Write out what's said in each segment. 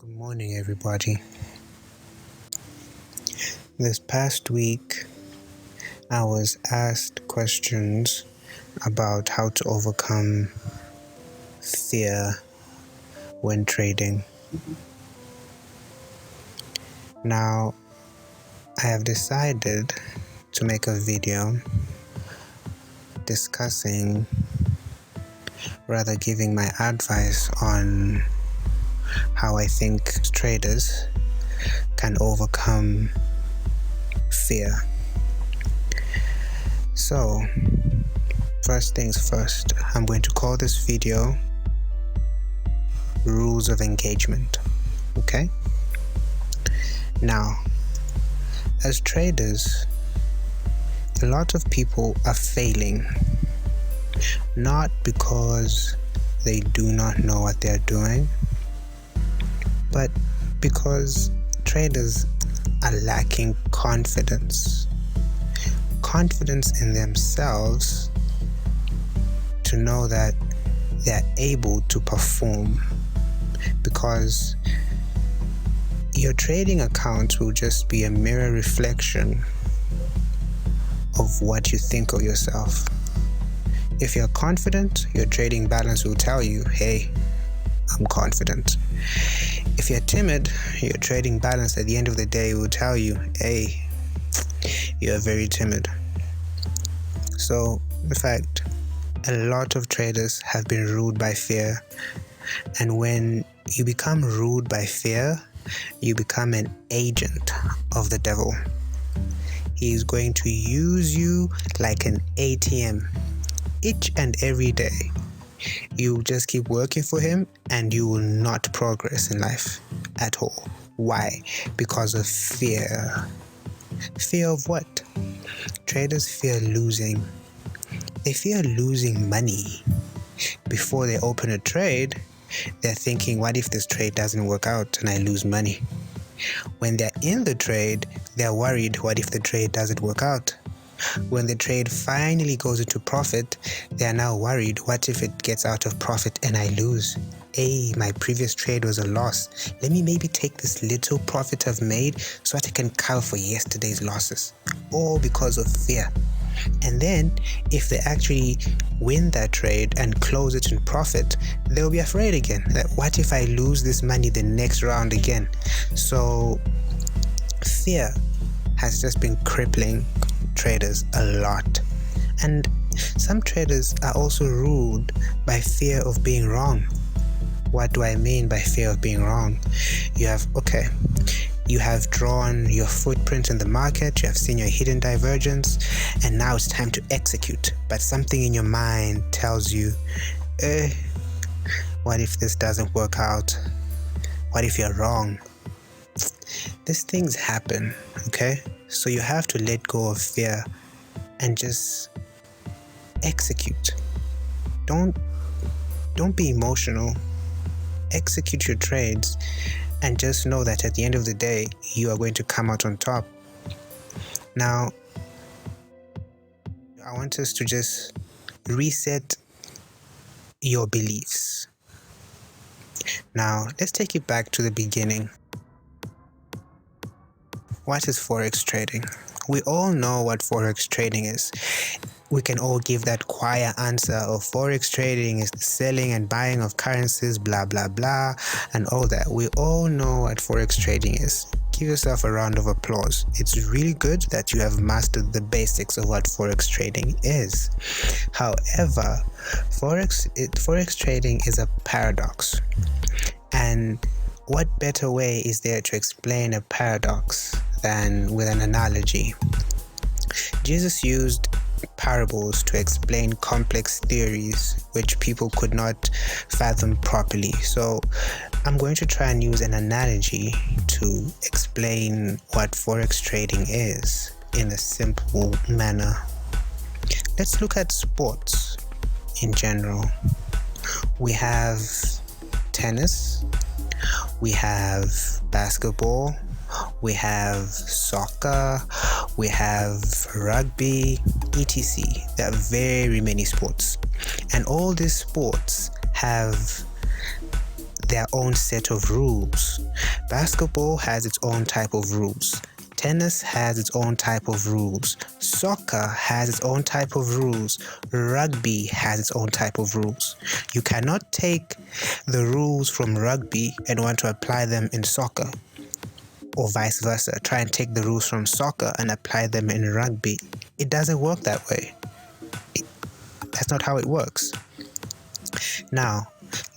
Good morning, everybody. This past week, I was asked questions about how to overcome fear when trading. Now, I have decided to make a video discussing, rather giving my advice on how I think traders can overcome fear. So, first things first, I'm going to call this video Rules of Engagement. Okay? Now, as traders, a lot of people are failing, not because they do not know what they're doing, but because traders are lacking confidence in themselves to know that they're able to perform, because your trading account will just be a mirror reflection of what you think of yourself. If you're confident, your trading balance will tell you, hey, I'm confident. If you're timid, your trading balance at the end of the day will tell you, hey, you're very timid. So, in fact, a lot of traders have been ruled by fear. And when you become ruled by fear, you become an agent of the devil. He is going to use you like an ATM each and every day. You just keep working for him and you will not progress in life at all. Why? Because of fear. Fear of what? Traders fear losing. They fear losing money. Before they open a trade, they're thinking, what if this trade doesn't work out and I lose money? When they're in the trade, they're worried, what if the trade doesn't work out? When the trade finally goes into profit, they are now worried, what if it gets out of profit and I lose? Hey, my previous trade was a loss. Let me maybe take this little profit I've made so that I can cover for yesterday's losses. All because of fear. And then, if they actually win that trade and close it in profit, they'll be afraid again. That what if I lose this money the next round again? So, fear has just been crippling traders a lot. And some traders are also ruled by fear of being wrong. What do I mean by fear of being wrong? You have drawn your footprint in the market, you have seen your hidden divergence, and now it's time to execute. But something in your mind tells you, what if this doesn't work out? What if you're wrong? These things happen, okay? So you have to let go of fear and just execute. Don't be emotional. Execute your trades and just know that at the end of the day, you are going to come out on top. Now, I want us to just reset your beliefs. Now, let's take it back to the beginning. What is Forex trading? We all know what Forex trading is. We can all give that choir answer of Forex trading is the selling and buying of currencies, blah, blah, blah, and all that. We all know what Forex trading is. Give yourself a round of applause. It's really good that you have mastered the basics of what Forex trading is. However, Forex trading is a paradox. And what better way is there to explain a paradox than with an analogy? Jesus used parables to explain complex theories which people could not fathom properly. So I'm going to try and use an analogy to explain what Forex trading is in a simple manner. Let's look at sports in general. We have tennis, we have basketball, we have soccer, we have rugby, etc. There are very many sports. And all these sports have their own set of rules. Basketball has its own type of rules. Tennis has its own type of rules. Soccer has its own type of rules. Rugby has its own type of rules. You cannot take the rules from rugby and want to apply them in soccer, or vice versa. Try and take the rules from soccer and apply them in rugby. It doesn't work that way. That's not how it works. Now,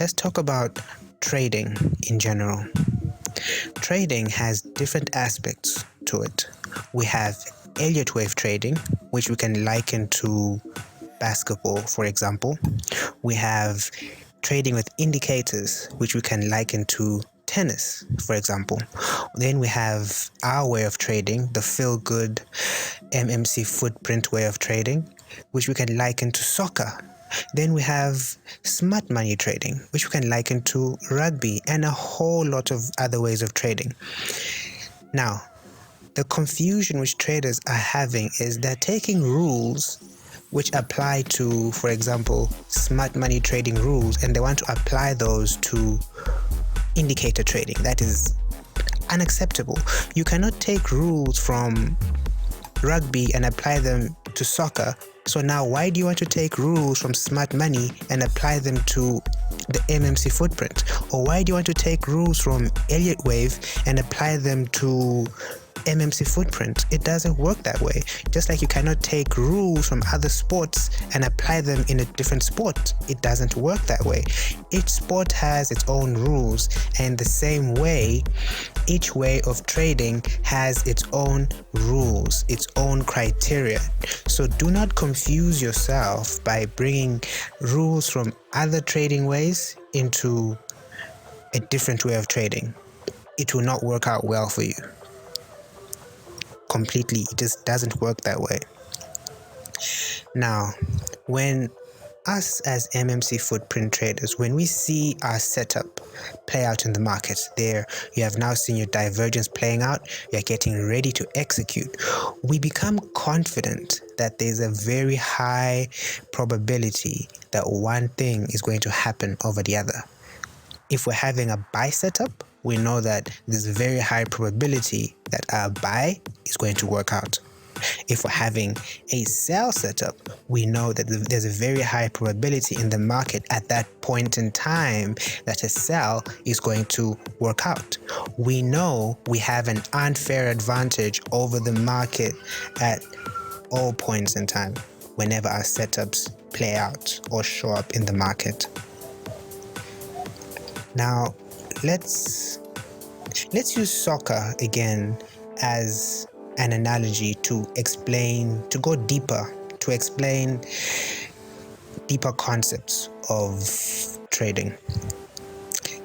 let's talk about trading in general. Trading has different aspects to it. We have Elliott wave trading, which we can liken to basketball, for example. We have trading with indicators, which we can liken to tennis, for example. Then we have our way of trading, the FEELGOOD MMC FOOTPRINT way of trading, which we can liken to soccer. Then we have smart money trading, which we can liken to rugby, and a whole lot of other ways of trading. Now, the confusion which traders are having is they're taking rules which apply to, for example, smart money trading rules, and they want to apply those to indicator trading. That is unacceptable. You cannot take rules from rugby and apply them to soccer. So now why do you want to take rules from smart money and apply them to the MMC footprint? Or why do you want to take rules from Elliott wave and apply them to MMC footprint? It doesn't work that way. Just like you cannot take rules from other sports and apply them in a different sport. It doesn't work that way. Each sport has its own rules, and the same way, each way of trading has its own rules, its own criteria. So do not confuse yourself by bringing rules from other trading ways into a different way of trading. It will not work out well for you. Completely, it just doesn't work that way. Now, when us as MMC footprint traders, when we see our setup play out in the market, there you have now seen your divergence playing out, you're getting ready to execute, we become confident that there's a very high probability that one thing is going to happen over the other. If we're having a buy setup, we know that there's a very high probability that our buy is going to work out. If we're having a sell setup, we know that there's a very high probability in the market at that point in time that a sell is going to work out. We know we have an unfair advantage over the market at all points in time whenever our setups play out or show up in the market. Now, let's use soccer again as an analogy to go deeper, to explain deeper concepts of trading.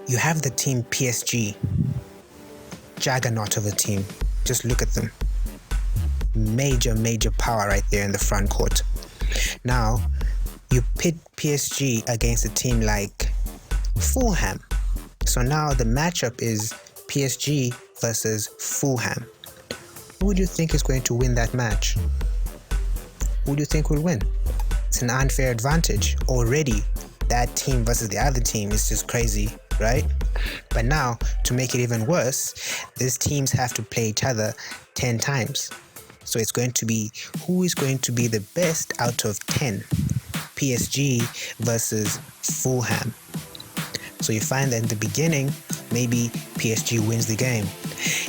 You have the team PSG, juggernaut of a team. Just look at them. Major power right there in the front court. Now, you pit PSG against a team like Fulham. So now the matchup is PSG versus Fulham. Who do you think is going to win that match? Who do you think will win? It's an unfair advantage. Already, that team versus the other team is just crazy, right? But now, to make it even worse, these teams have to play each other 10 times. So it's going to be who is going to be the best out of 10. PSG versus Fulham. So you find that in the beginning, maybe PSG wins the game.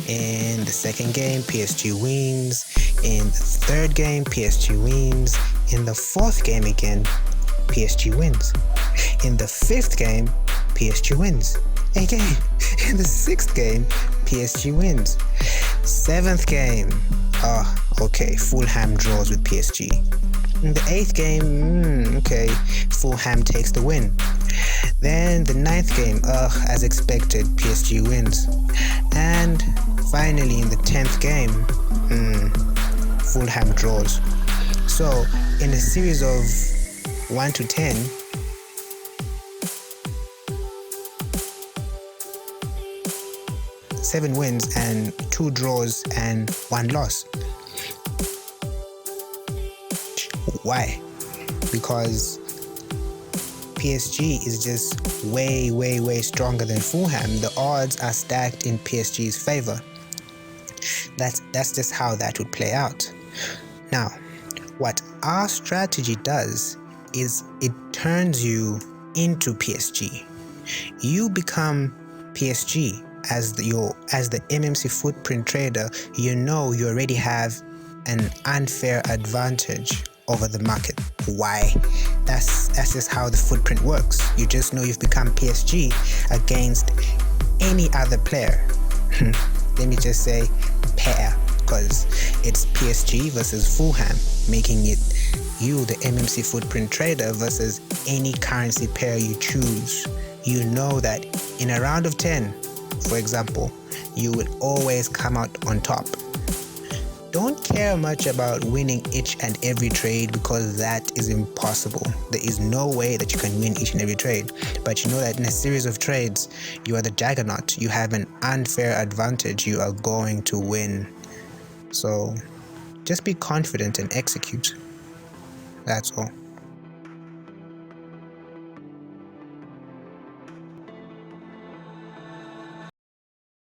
In the second game, PSG wins. In the third game, PSG wins. In the fourth game again, PSG wins. In the fifth game, PSG wins. Again, in the sixth game, PSG wins. Seventh game, okay, Fulham draws with PSG. In the eighth game, okay, Fulham takes the win. Then the ninth game, as expected, PSG wins. And finally in the 10th game, Fulham draws. So in a series of 1 to 10, seven wins and 2 draws and 1 loss. Why? Because PSG is just way stronger than Fulham, the odds are stacked in PSG's favor. That's just how that would play out. Now, what our strategy does is it turns you into PSG. You become PSG as the MMC footprint trader. You know you already have an unfair advantage over the market. Why? That's just how the footprint works. You just know you've become PSG against any other player. Let me just say pair, because it's PSG versus Fulham, making it you, the MMC footprint trader, versus any currency pair you choose. You know that in a round of 10, for example, you will always come out on top. Don't care much about winning each and every trade, because that is impossible. There is no way that you can win each and every trade. But you know that in a series of trades, you are the juggernaut. You have an unfair advantage. You are going to win. So just be confident and execute. That's all.